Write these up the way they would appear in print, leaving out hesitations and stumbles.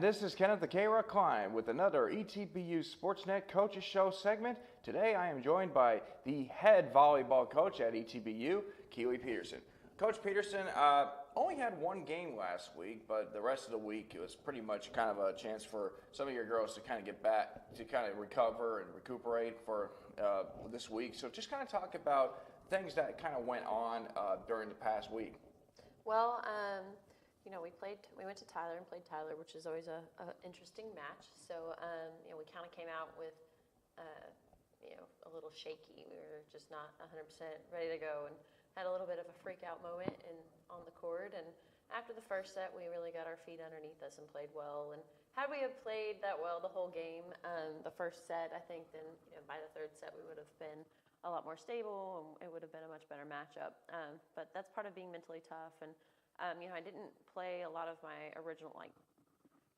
This is Kenneth the K-Rock Klein with another ETBU Sportsnet Coaches Show segment. Today I am joined by the head volleyball coach at ETBU, Keely Peterson. Coach Peterson only had one game last week, but the rest of the week it was pretty much kind of a chance for some of your girls to kind of get back, to kind of recover and recuperate for this week. So just kind of talk about things that kind of went on during the past week. Well, we went to Tyler and played Tyler, which is always a interesting match. So, we kind of came out with, a little shaky. We were just not 100% ready to go and had a little bit of a freak out moment on the court. And after the first set, we really got our feet underneath us and played well. And had we have played that well the whole game, the first set, I think then by the third set we would have been a lot more stable and it would have been a much better matchup. But that's part of being mentally tough. And I didn't play a lot of my original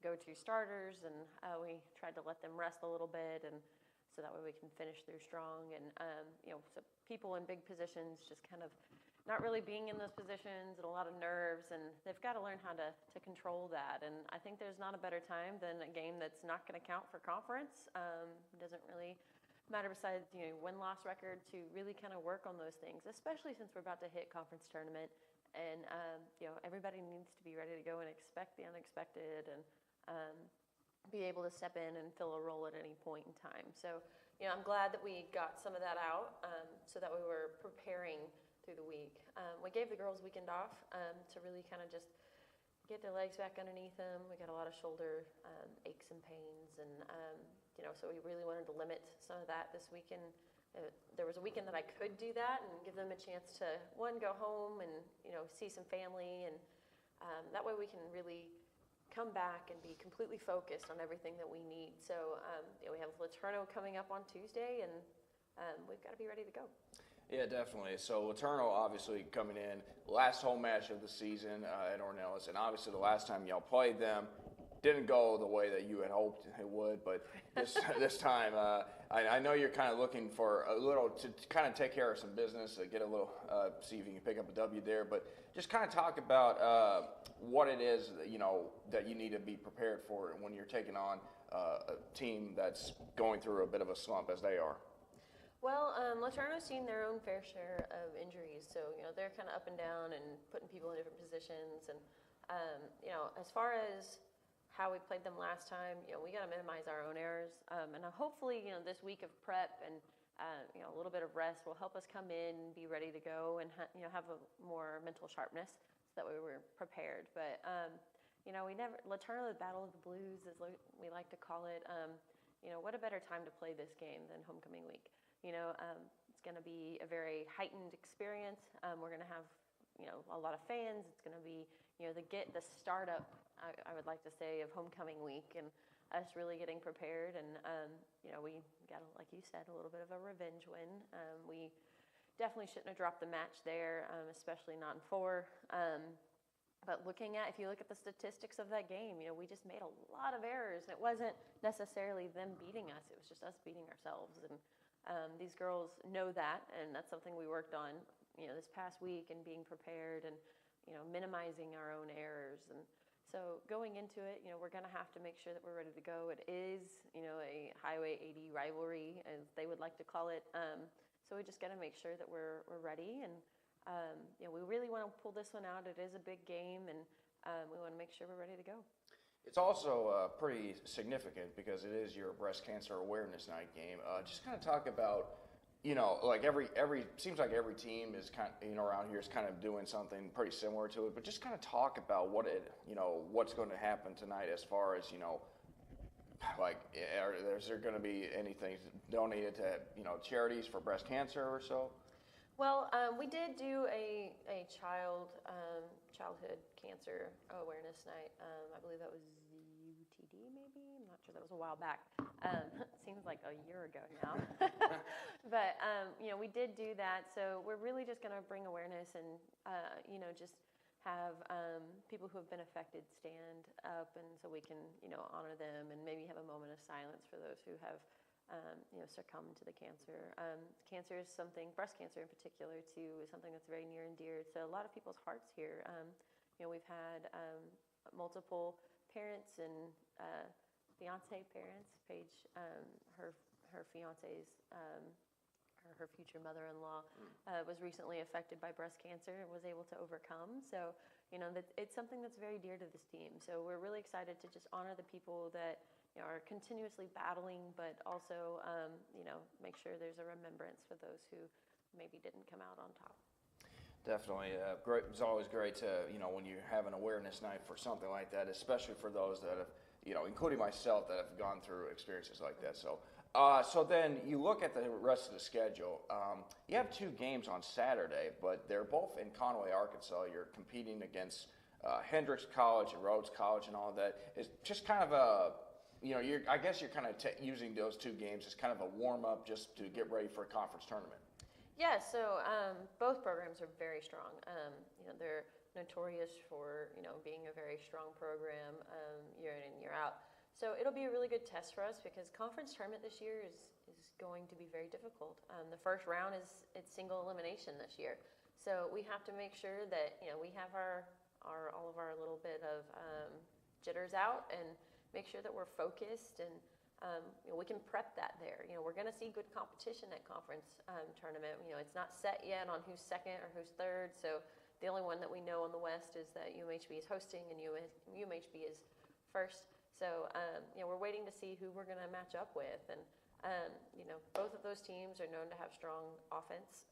go-to starters, and we tried to let them rest a little bit, and so that way we can finish through strong. And so people in big positions just kind of not really being in those positions and a lot of nerves, and they've got to learn how to control that. And I think there's not a better time than a game that's not going to count for conference. It doesn't really matter besides win-loss record to really kind of work on those things, especially since we're about to hit conference tournament. And, everybody needs to be ready to go and expect the unexpected and be able to step in and fill a role at any point in time. So, I'm glad that we got some of that out so that we were preparing through the week. We gave the girls weekend off to really kind of just get their legs back underneath them. We got a lot of shoulder aches and pains. And, so we really wanted to limit some of that this weekend. There was a weekend that I could do that and give them a chance to, go home and, see some family. And that way we can really come back and be completely focused on everything that we need. So, we have Laterno coming up on Tuesday, and we've got to be ready to go. Yeah, definitely. So Laterno obviously coming in, last home match of the season at Ornelas, and obviously the last time y'all played them, didn't go the way that you had hoped it would, but this time, I know you're kind of looking for a little to kind of take care of some business, get a little, see if you can pick up a W there, but just kind of talk about what it is that you need to be prepared for when you're taking on a team that's going through a bit of a slump as they are. Well, Laterno's seen their own fair share of injuries, so they're kind of up and down and putting people in different positions, and as far as how we played them last time, we got to minimize our own errors. And hopefully, this week of prep and, a little bit of rest will help us come in, be ready to go, and, have a more mental sharpness so that we were prepared. But, Laterno, the Battle of the Blues, as we like to call it, what a better time to play this game than homecoming week. It's going to be a very heightened experience. We're going to have, a lot of fans. It's going to be, the startup, I would like to say, of homecoming week and us really getting prepared. And, we got, like you said, a little bit of a revenge win. We definitely shouldn't have dropped the match there, especially not in 4. But if you look at the statistics of that game, we just made a lot of errors. And it wasn't necessarily them beating us. It was just us beating ourselves. And these girls know that, and that's something we worked on, this past week, and being prepared and, minimizing our own errors. And so going into it, we're going to have to make sure that we're ready to go. It is, a Highway 80 rivalry, as they would like to call it. So we just got to make sure that we're ready. And, we really want to pull this one out. It is a big game, and we want to make sure we're ready to go. It's also pretty significant because it is your breast cancer awareness night game. Just kind of talk about, seems like every team is kind of, around here is kind of doing something pretty similar to it, but just kind of talk about what's going to happen tonight as far as, is there going to be anything donated to, charities for breast cancer or so? Well, we did do a childhood cancer awareness night. I believe that was UTD, maybe? I'm not sure. That was a while back. Seems like a year ago now. But, we did do that. So we're really just going to bring awareness and, just have people who have been affected stand up, and so we can, honor them and maybe have a moment of silence for those who have succumbed to the cancer. Cancer is something, breast cancer in particular, too, is something that's very near and dear to a lot of people's hearts here. We've had multiple parents and fiance parents. Paige, her fiance's her future mother-in-law was recently affected by breast cancer and was able to overcome. So, it's something that's very dear to this team. So we're really excited to just honor the people that are continuously battling, but also, make sure there's a remembrance for those who maybe didn't come out on top. Definitely. Great. It's always great to, when you have an awareness night for something like that, especially for those that have, including myself, that have gone through experiences like that. So, so then you look at the rest of the schedule. You have 2 games on Saturday, but they're both in Conway, Arkansas. You're competing against Hendrix College and Rhodes College and all that. It's just kind of a, I guess you're kind of using those 2 games as kind of a warm-up just to get ready for a conference tournament. Yeah, so both programs are very strong. They're notorious for being a very strong program year in and year out. So it'll be a really good test for us because conference tournament this year is going to be very difficult. The first round it's single elimination this year, so we have to make sure that we have all of our little bit of jitters out and make sure that we're focused and. We can prep that there. We're going to see good competition at conference tournament. It's not set yet on who's second or who's third. So the only one that we know on the West is that UMHB is hosting and UMHB is first. So we're waiting to see who we're going to match up with. And both of those teams are known to have strong offense.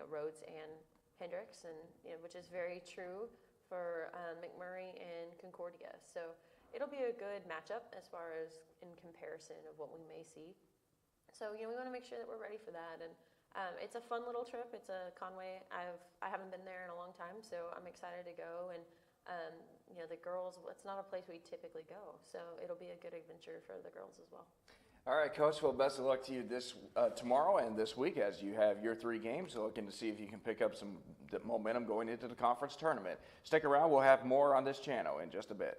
Rhodes and Hendrix, and which is very true for McMurray and Concordia. So. It'll be a good matchup as far as in comparison of what we may see. So, we want to make sure that we're ready for that. And it's a fun little trip. It's a Conway. I haven't been there in a long time, so I'm excited to go. And, the girls, it's not a place we typically go. So it'll be a good adventure for the girls as well. All right, Coach. Well, best of luck to you this tomorrow and this week as you have your 3 games. Looking to see if you can pick up some momentum going into the conference tournament. Stick around. We'll have more on this channel in just a bit.